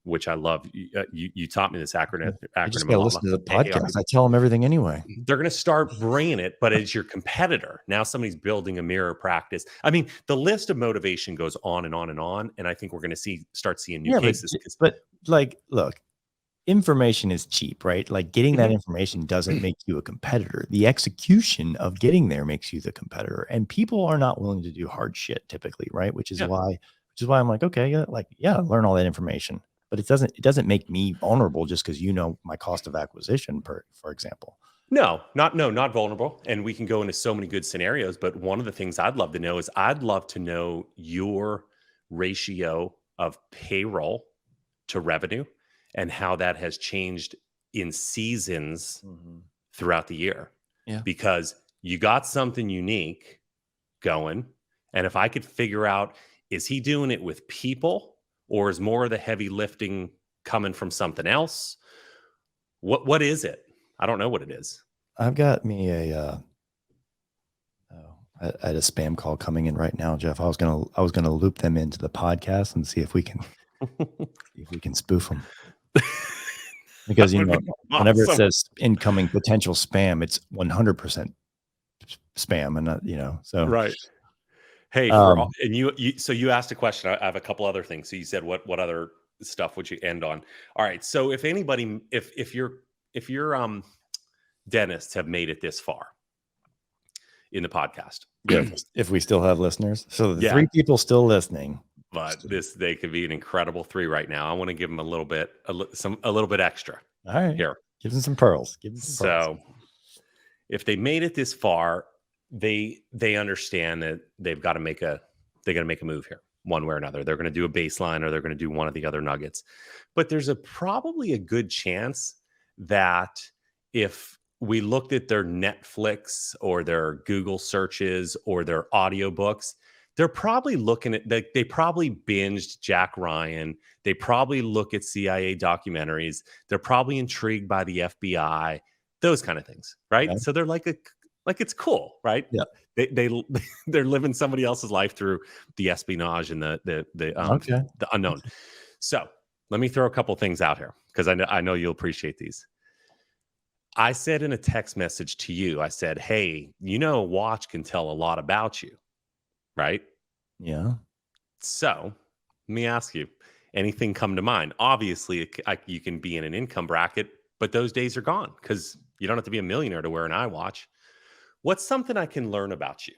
which I love. You taught me this acronym You just acronym a got to lot. listen to the AAR. podcast. I tell them everything anyway. They're going to start bringing it, but as your competitor, now somebody's building a mirror practice. I mean, the list of motivation goes on and on and on, and I think we're going to start seeing new Yeah, cases. but like, look, information is cheap, right? Like getting that Mhm. information doesn't make you a competitor. The execution of getting there makes you the competitor. And people are not willing to do hard shit typically, right? Yeah. Which is why I'm like, okay, yeah, like, yeah, learn all that information. But it doesn't make me vulnerable just because my cost of acquisition, for example. Not vulnerable. And we can go into so many good scenarios. But one of the things I'd love to know is I'd love to know your ratio of payroll to revenue and how that has changed in seasons throughout the year. Yeah. Because you got something unique going. And if I could figure out, is he doing it with people or is more of the heavy lifting coming from something else? What is it? I don't know what it is. I've got me I had a spam call coming in right now, Jeff. I was gonna loop them into the podcast and see if we can spoof them. Because, That would be whenever it awesome. says incoming potential spam, it's 100% spam and not, so, Right. Hey, for all, um, and so you asked a question. I have a couple other things. So you said what other stuff would you end on? All right. So if anybody, if your dentists have made it this far in the podcast, yeah, if we still have listeners. So the yeah, 3 people still listening. but they could be an incredible 3 right now. I want to give them a little bit extra All right. here. Give them some pearls. Give them some pearls. So if they made it this far, they understand that they got to make a move here one way or another. They're going to do a baseline or they're going to do one of the other nuggets. But there's probably a good chance that if we looked at their Netflix or their Google searches or their audiobooks, they're probably looking at, they probably binged Jack Ryan. They probably look at CIA documentaries. They're probably intrigued by the FBI, those kind of things, right? Okay. So they're like it's cool, right? Yeah. They they're living somebody else's life through the espionage and Okay. the unknown. So let me throw a couple things out here because I know you'll appreciate these. I said in a text message to you, I said, hey, a watch can tell a lot about you, right? Yeah. So let me ask you, anything come to mind? Obviously, you can be in an income bracket, but those days are gone because you don't have to be a millionaire to wear an iWatch. What's something I can learn about you?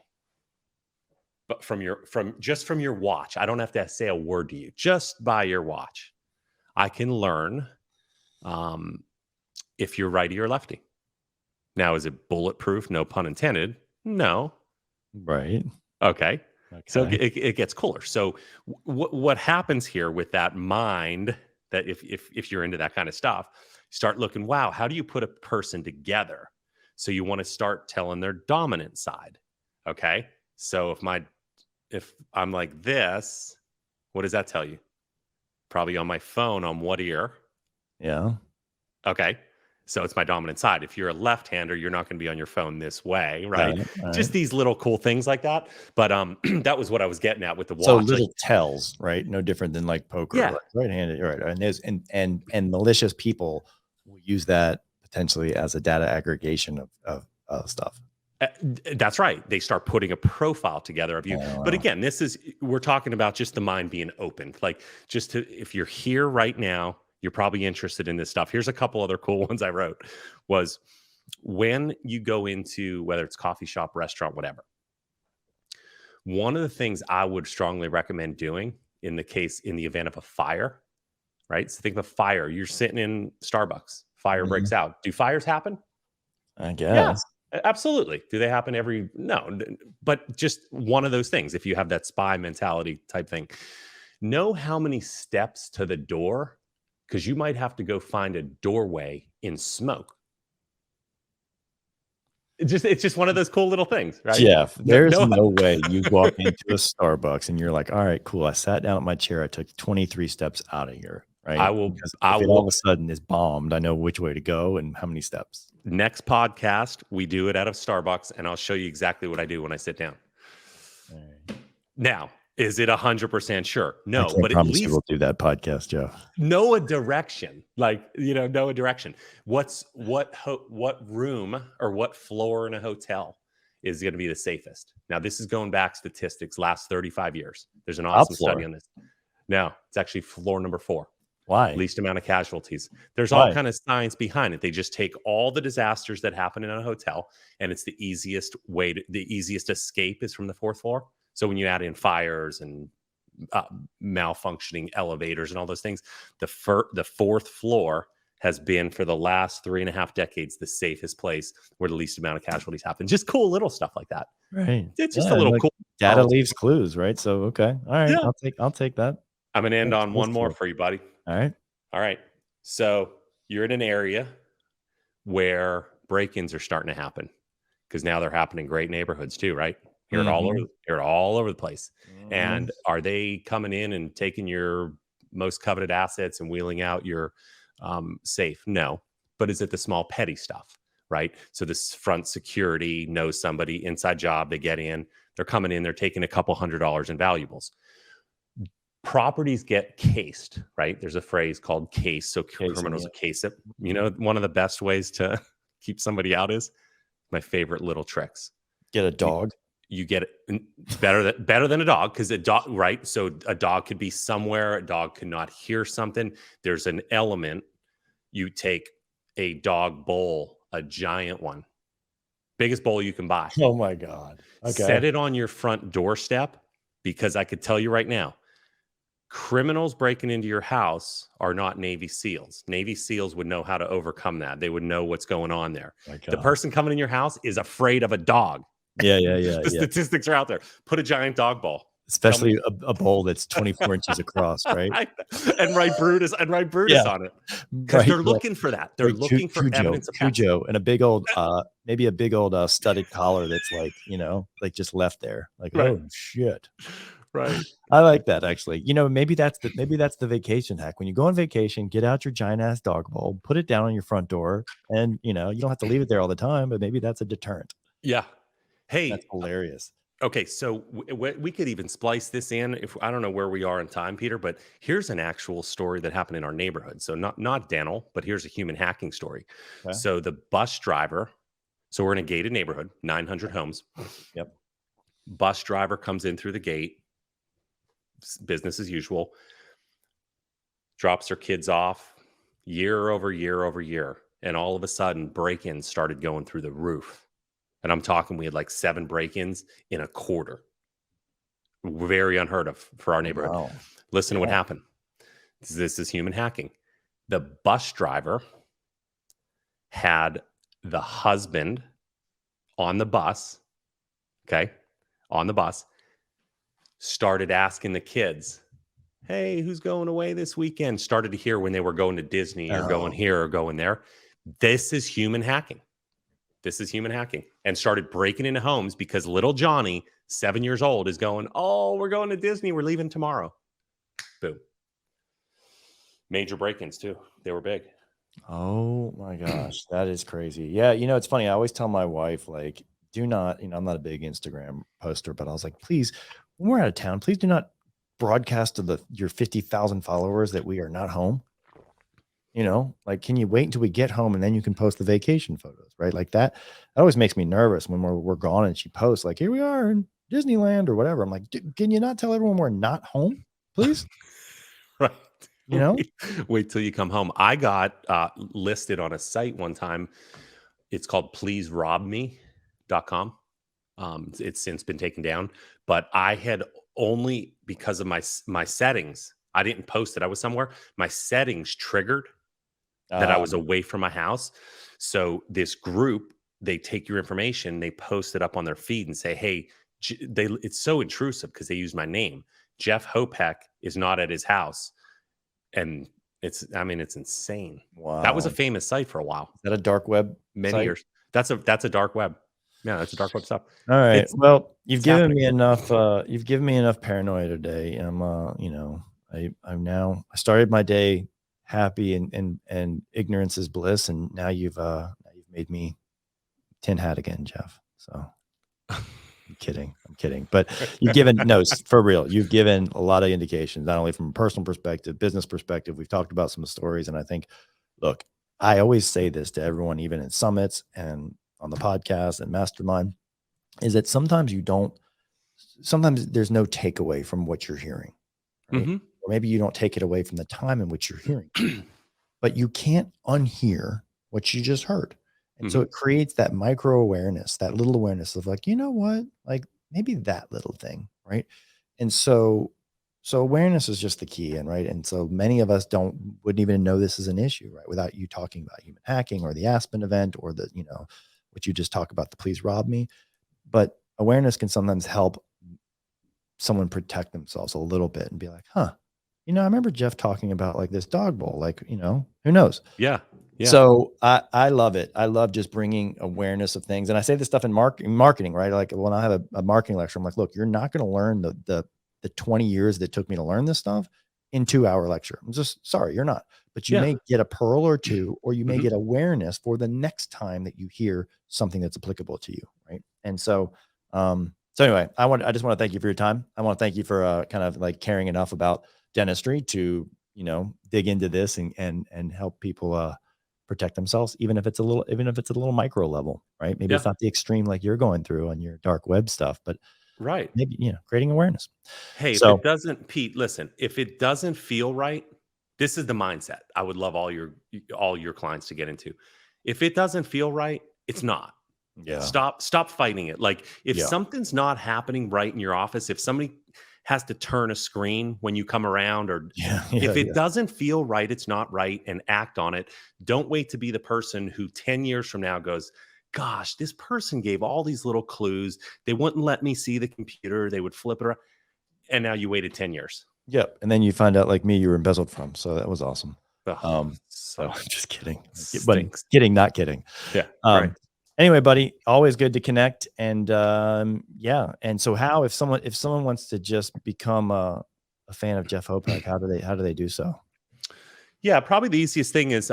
But from your watch, I don't have to say a word to you. Just by your watch, I can learn if you're righty or lefty. Now, is it bulletproof? No pun intended. No. Right. Okay. So Okay. it gets cooler. So what happens here with that mind, that if you're into that kind of stuff, start looking, wow, how do you put a person together? So you want to start telling their dominant side. Okay. So if I'm like this, what does that tell you? Probably on my phone, on what ear? Yeah. Okay. So it's my dominant side. If you're a left-hander, you're not going to be on your phone this way, Got right? it. All right. Just these little cool things like that. But that was what I was getting at with the So watch. Like, little tells, right? No different than like poker, yeah, like right-handed, right? And there's and malicious people will use that potentially as a data aggregation of stuff. that's right. They start putting a profile together of you. Oh, But wow. again, we're talking about just the mind being opened. Like, if you're here right now, you're probably interested in this stuff. Here's a couple other cool ones I wrote. Was when you go into, whether it's coffee shop, restaurant, whatever, one of the things I would strongly recommend doing in the event of a fire, right? So think of a fire. You're sitting in Starbucks, fire Mhm. breaks out. Do fires happen? I Yeah, guess. absolutely. Do they happen no, but just one of those things. If you have that spy mentality type thing, know how many steps to the door, because you might have to go find a doorway in smoke. It's just one of those cool little things, right? Jeff, No, there's no, no way you walk into a Starbucks and you're like, all right, cool. I sat down at my chair. I took 23 steps out of here, right? Because I if it all of will. a sudden is bombed, I know which way to go and how many steps. Next podcast, we do it out of Starbucks, and I'll show you exactly what I do when I sit down. All right. Now, is it 100% sure? I No, can't but at promise you least we'll do that podcast, Jeff. know a direction. Like, know a direction. What room or what floor in a hotel is going to be the safest? Now, this is going back statistics last 35 years. There's an Top awesome study floor. on this. No, it's actually floor number 4. Why? Least amount of casualties. There's all Why? kind of science behind it. They just take all the disasters that happen in a hotel, and it's the easiest escape is from the 4th floor. So when you add in fires and malfunctioning elevators and all those things, the 4th floor has been, for the last 3.5 decades, the safest place where the least amount of casualties happen. Just cool little stuff like that. Right. It's just Yeah, a little like cool. data leaves clues, right? So okay. All right. Yeah. I'll take that. I'm gonna end That's on one that's more cool. for you, buddy. All right. All right. So you're in an area where break-ins are starting to happen, because now they're happening in great neighborhoods too, right? Hear it all over the place. Mhm. And are they coming in and taking your most coveted assets and wheeling out your safe? No. But is it the small petty stuff, right? So this front security knows somebody, inside job, they get in, they're coming in, they're taking a couple $100 in valuables. Properties get cased, right? There's a phrase called case. So criminals case it. One of the best ways to keep somebody out is my favorite little tricks. Get a dog. You get it better than a dog, because a dog, right? So a dog could be somewhere. A dog could not hear something. There's an element. You take a dog bowl, a giant one, biggest bowl you can buy. Oh my God. Okay. Set it on your front doorstep, because I could tell you right now, criminals breaking into your house are not Navy SEALs. Navy SEALs would know how to overcome that. They would know what's going on there. The person coming in your house is afraid of a dog. Yeah. The statistics are out there. Put a giant dog ball especially a bowl that's 24 inches across, right? And write Brutus Yeah, on it, because right, they're right. looking for that. They're Like looking for evidence of past. Cujo, and a big old, maybe a big old studded collar that's like, like just left there. Like, Right. oh shit. Right. I like that actually. Maybe that's the vacation hack. When you go on vacation, get out your giant ass dog bowl, put it down on your front door, and you don't have to leave it there all the time, but maybe that's a deterrent. Yeah. That's Hey, hilarious. okay, so we could even splice this in. If I don't know where we are in time, Peter, but here's an actual story that happened in our neighborhood. So not dental, but here's a human hacking story. Okay. So the bus driver. So we're in a gated neighborhood, 900 homes. Yep. Bus driver comes in through the gate, business as usual. Drops their kids off, year over year over year, and all of a sudden, break-ins started going through the roof. And I'm talking, we had like 7 break-ins in a quarter. Very unheard of for our neighborhood. Wow. Listen to what Yeah. happened. This is human hacking. The bus driver had the husband on the bus, okay, on the bus, started asking the kids, hey, who's going away this weekend? Started to hear when they were going to Disney or going Oh, here or going there. This is human hacking. This is human hacking. And started breaking into homes because little Johnny, 7 years old, is going, oh, we're going to Disney. We're leaving tomorrow. Boom. Major break-ins too. They were big. oh my gosh, that is crazy. Yeah, it's funny. I always tell my wife, like, do not, I'm not a big Instagram poster, but I was like, please, when we're out of town, please do not broadcast to your 50,000 followers that we are not home. Like, can you wait until we get home and then you can post the vacation photos, right? Like that always makes me nervous when we're gone and she posts like, here we are in Disneyland or whatever. I'm like, can you not tell everyone we're not home, please? Right. You know? Wait till you come home. I got listed on a site one time. It's called pleaserobme.com. It's since been taken down, but I had only, because of my settings, I didn't post it. I was somewhere. My settings triggered that I was away from my house. So this group, they take your information, they post it up on their feed and say, hey, it's so intrusive because they use my name. Jeff Hopeck is not at his house. And it's insane. That was a Wow. famous site for a while. Is that a dark web Many site? years. That's a dark web. Yeah, that's a dark web stuff. All right. Well, you've it's given happening. me enough. You've given me enough paranoia today. I started my day happy and ignorance is bliss, and now you've made me tin hat again, Jeff. So I'm kidding. But you've given for real. You've given a lot of indications, not only from a personal perspective, business perspective. We've talked about some stories, and I think, look, I always say this to everyone, even in summits and on the podcast and mastermind, is that sometimes there's no takeaway from what you're hearing, right? Mm-hmm. Or maybe you don't take it away from the time in which you're hearing it, but you can't unhear what you just heard. And so Mm-hmm. it creates that micro awareness, that little awareness of like, you know what, like maybe that little thing, right? And so awareness is just the key. And right. And so many of us wouldn't even know this is an issue, right? Without you talking about human hacking or the Aspen event or what you just talk about, the please rob me. But awareness can sometimes help someone protect themselves a little bit and be like, huh, I remember Jeff talking about like this dog bowl, like, who knows? Yeah. Yeah. So I love it. I love just bringing awareness of things. And I say this stuff in marketing, right? Like when I have a marketing lecture, I'm like, look, you're not going to learn the 20 years that took me to learn this stuff in 2-hour lecture. I'm just sorry, you're not, but you may get a pearl or two, or you may get awareness for the next time that you hear something that's applicable to you. Right. And so anyway, I just want to thank you for your time. I want to thank you for kind of like caring enough about dentistry to, dig into this and help people protect themselves, even if it's a little micro level, right? Maybe it's not the extreme like you're going through on your dark web stuff, but right. maybe, creating awareness. Hey, So, if it doesn't, Pete, listen, if it doesn't feel right, this is the mindset I would love all your clients to get into. If it doesn't feel right, it's not. yeah, Stop fighting it. Like if yeah, something's not happening right in your office, if somebody has to turn a screen when you come around, or if it doesn't feel right, it's not right, and act on it. Don't wait to be the person who 10 years from now goes, gosh, this person gave all these little clues. They wouldn't let me see the computer. They would flip it around. and now you waited 10 years. Yep. And then you find out, like me, you were embezzled from. So that was awesome. Oh, So I'm just kidding. But stinks. kidding, not kidding. Yeah. Right. Anyway, buddy, always good to connect. And yeah. And so if someone wants to just become a fan of Jeff Hopeck, how do they do so? Yeah, probably the easiest thing is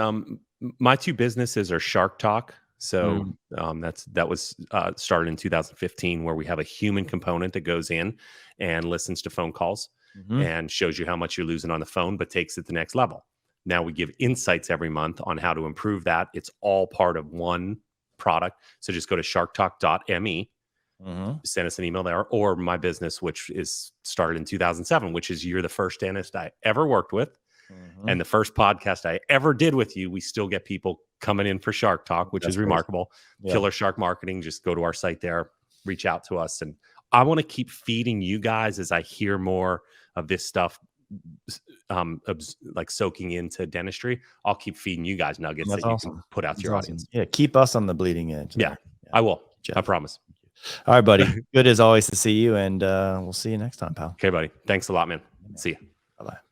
my two businesses are Shark Talk. So that was started in 2015, where we have a human component that goes in and listens to phone calls and shows you how much you're losing on the phone, but takes it to the next level. Now we give insights every month on how to improve that. It's all part of one product. So just go to sharktalk.me, send us an email there, or my business, which is started in 2007, which is you're the first dentist I ever worked with. And the first podcast I ever did with you, we still get people coming in for Shark Talk, which is remarkable. Yeah. Killer Shark Marketing. Just go to our site there, reach out to us. And I want to keep feeding you guys as I hear more of this stuff, like soaking into dentistry. I'll keep feeding you guys nuggets that you can put out to your audience. Yeah, keep us on the bleeding edge. Yeah, I will. Jeff. I promise. All right, buddy. Good as always to see you, and we'll see you next time, pal. Okay, buddy. Thanks a lot, man. See you. Bye-bye.